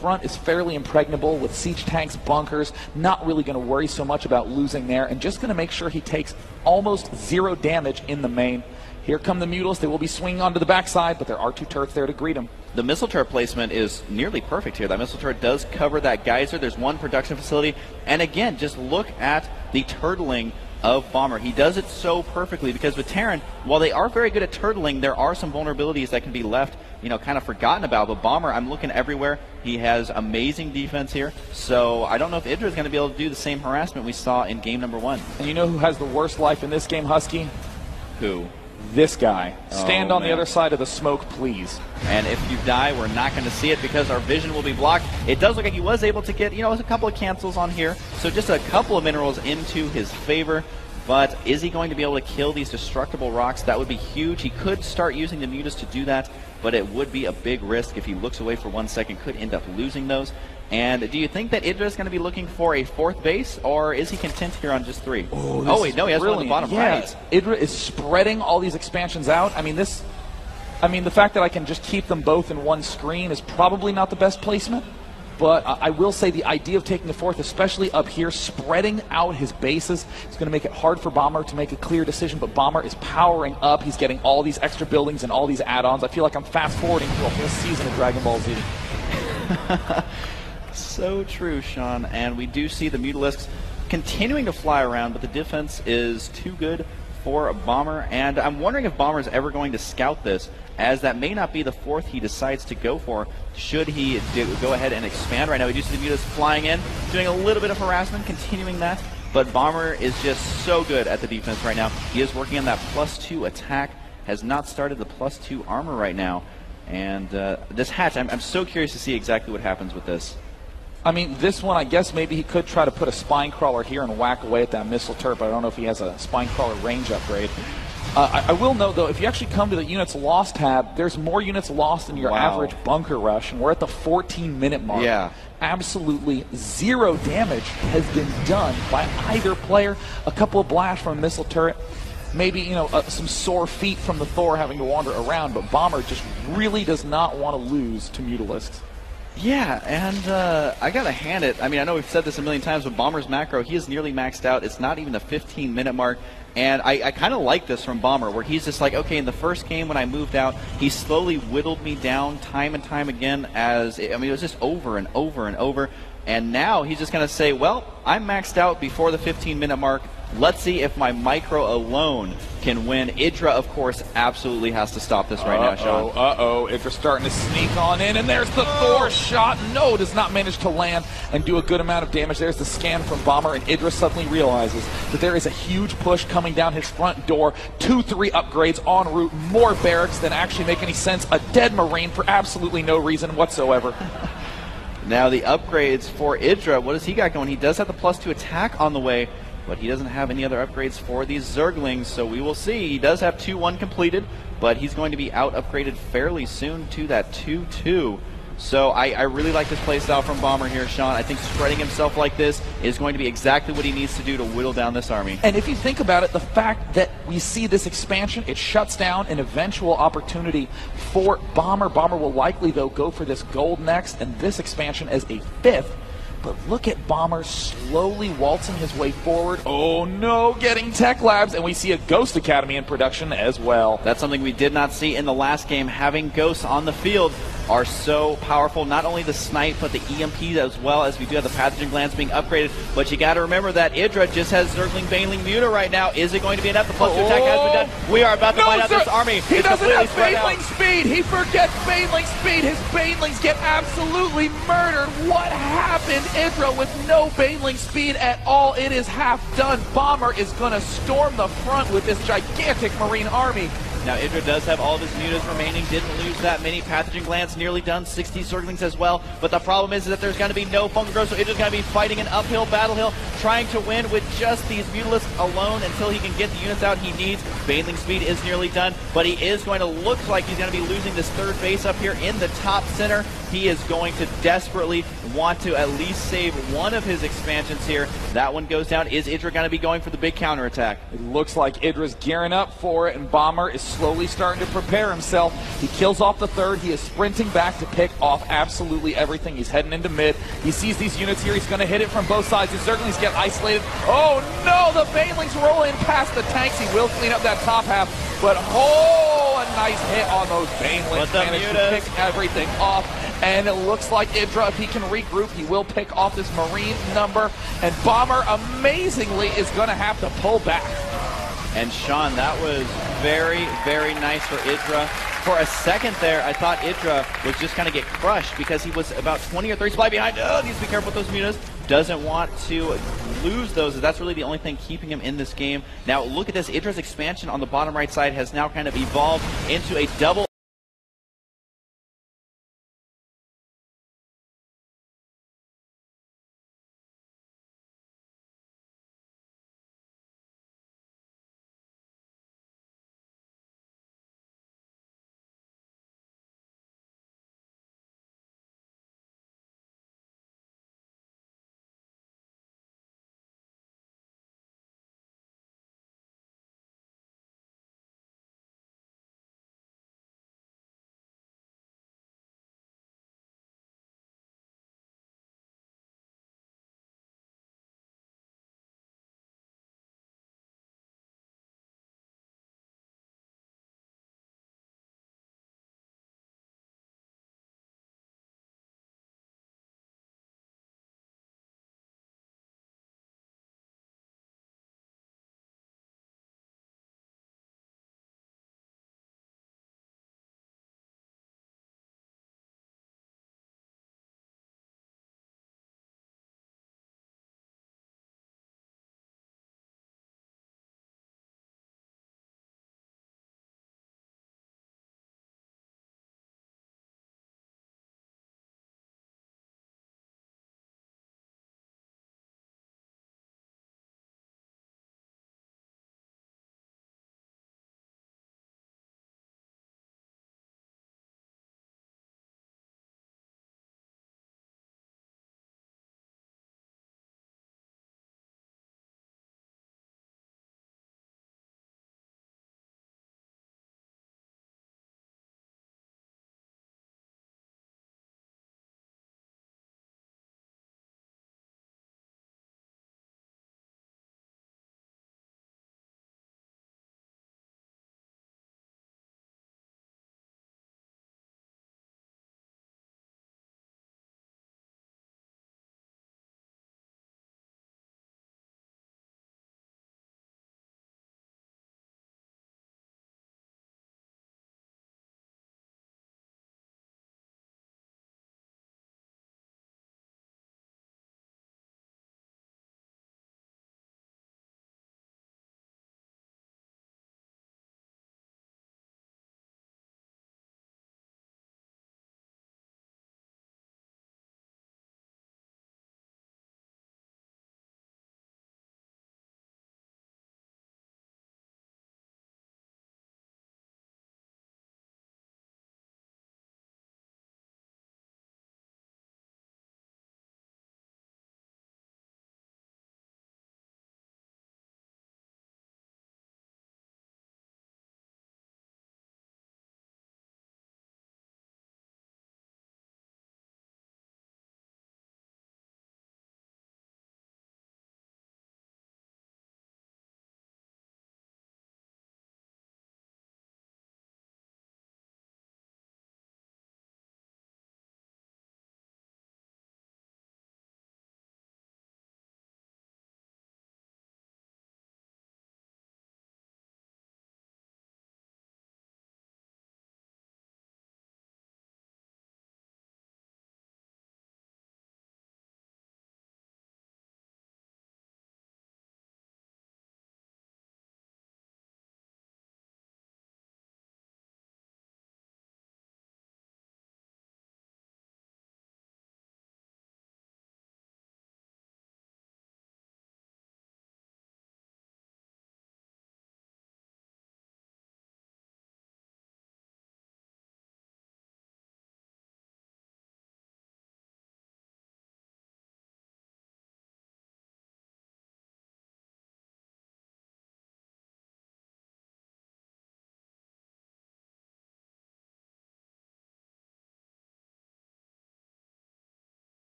front is fairly impregnable with siege tanks, bunkers, not really going to worry so much about losing there, and just going to make sure he takes almost 0 damage in the main. Here come the Mutalisks. They will be swinging onto the backside, but there are 2 turrets there to greet him. The missile turret placement is nearly perfect here. That missile turret does cover that geyser. There's 1 production facility. And again, just look at the turtling of Bomber. He does it so perfectly because with Terran, while they are very good at turtling, there are some vulnerabilities that can be left, kind of forgotten about. But Bomber, I'm looking everywhere. He has amazing defense here. So I don't know if Idra is going to be able to do the same harassment we saw in game number 1. And you know who has the worst life in this game, Husky? Who? This guy. Stand on man. the other side of the smoke, please. And if you die, we're not going to see it because our vision will be blocked. It does look like he was able to get, a couple of cancels on here. So just a couple of minerals into his favor. But is he going to be able to kill these destructible rocks? That would be huge. He could start using the Mutas to do that, but it would be a big risk if he looks away for 1 second, could end up losing those. And do you think that Idra is going to be looking for a 4th base, or is he content here on just 3? Oh wait, no, he has one on the bottom right. Idra is spreading all these expansions out. I mean, the fact that I can just keep them both in one screen is probably not the best placement. But I will say the idea of taking the 4th, especially up here, spreading out his bases, is going to make it hard for Bomber to make a clear decision. But Bomber is powering up. He's getting all these extra buildings and all these add-ons. I feel like I'm fast-forwarding through a whole season of Dragon Ball Z. So true, Sean. And we do see the Mutalisks continuing to fly around, but the defense is too good for Bomber. And I'm wondering if Bomber is ever going to scout this, as that may not be the 4th he decides to go for. Should he go ahead and expand right now? We do see the Mutas flying in, doing a little bit of harassment, continuing that. But Bomber is just so good at the defense right now. He is working on that +2 attack, has not started the +2 armor right now. And this hatch, I'm so curious to see exactly what happens with this. I mean, this one, I guess maybe he could try to put a spine crawler here and whack away at that missile turret, but I don't know if he has a spine crawler range upgrade. I will note, though, if you actually come to the units lost tab, there's more units lost than your average bunker rush, and we're at the 14-minute mark. Yeah. Absolutely 0 damage has been done by either player. A couple of blasts from a missile turret, maybe, some sore feet from the Thor having to wander around, but Bomber just really does not want to lose to Mutalisks. Yeah, and I got to hand it. I mean, I know we've said this a million times, but Bomber's macro, he is nearly maxed out. It's not even the 15-minute mark. And I kind of like this from Bomber, where he's just like, okay, in the first game when I moved out, he slowly whittled me down time and time again it was just over and over and over. And now he's just going to say, well, I'm maxed out before the 15-minute mark. Let's see if my micro alone can win. Idra, of course, absolutely has to stop this right now, Sean. Idra's starting to sneak on in, and there's the Thor shot. No, does not manage to land and do a good amount of damage. There's the scan from Bomber, and Idra suddenly realizes that there is a huge push coming down his front door. 2-3 upgrades en route, more barracks than actually make any sense. A dead Marine for absolutely no reason whatsoever. Now the upgrades for Idra, what does he got going? He does have the +2 attack on the way, but he doesn't have any other upgrades for these Zerglings, so we will see. He does have 2-1 completed, but he's going to be out upgraded fairly soon to that 2-2. So I really like this playstyle from Bomber here, Sean. I think spreading himself like this is going to be exactly what he needs to do to whittle down this army. And if you think about it, the fact that we see this expansion, it shuts down an eventual opportunity for Bomber. Bomber will likely, though, go for this gold next, and this expansion as a 5th. But look at Bomber slowly waltzing his way forward. Oh no, getting Tech Labs, and we see a Ghost Academy in production as well. That's something we did not see in the last game. Having Ghosts on the field are so powerful. Not only the snipe, but the EMPs as well, as we do have the pathogen glands being upgraded. But you got to remember that Idra just has Zergling Baneling Muta right now. Is it going to be enough? The +2 attack has been done. We are about to find out this army. He doesn't have Baneling speed. He forgets Baneling speed. His Banelings get absolutely murdered. What happened? Idra with no Baneling speed at all. It is half done. Bomber is going to storm the front with this gigantic Marine army. Now, Idra does have all of his mutas remaining, didn't lose that many. Pathogen glands nearly done, 60 Zerglings as well. But the problem is that there's going to be no fungal growth, so Idra's going to be fighting an uphill battle hill, trying to win with just these Mutalisks alone until he can get the units out he needs. Baneling speed is nearly done, but he is going to look like he's going to be losing this third base up here in the top center. he is going to desperately want to at least save one of his expansions here. That one goes down. Is Idra going to be going for the big counterattack? It looks like Idra's gearing up for it, and Bomber is slowly starting to prepare himself. He kills off the third. He is sprinting back to pick off absolutely everything. He's heading into mid. He sees these units here. He's going to hit it from both sides. His Zerglings get isolated. Oh no, the Banelings roll in past the tanks. He will clean up that top half, but a nice hit on those Banelings. Managed to pick everything off, and it looks like Idra, if he can regroup, he will pick off this Marine number, and Bomber amazingly is going to have to pull back. And Sean, that was very, very nice for Idra. For a second there, I thought Idra was just going to get crushed because he was about 20 or 30 supply behind. Oh, needs to be careful with those mutas. Doesn't want to lose those. That's really the only thing keeping him in this game. Now, look at this. Idra's expansion on the bottom right side has now kind of evolved into a double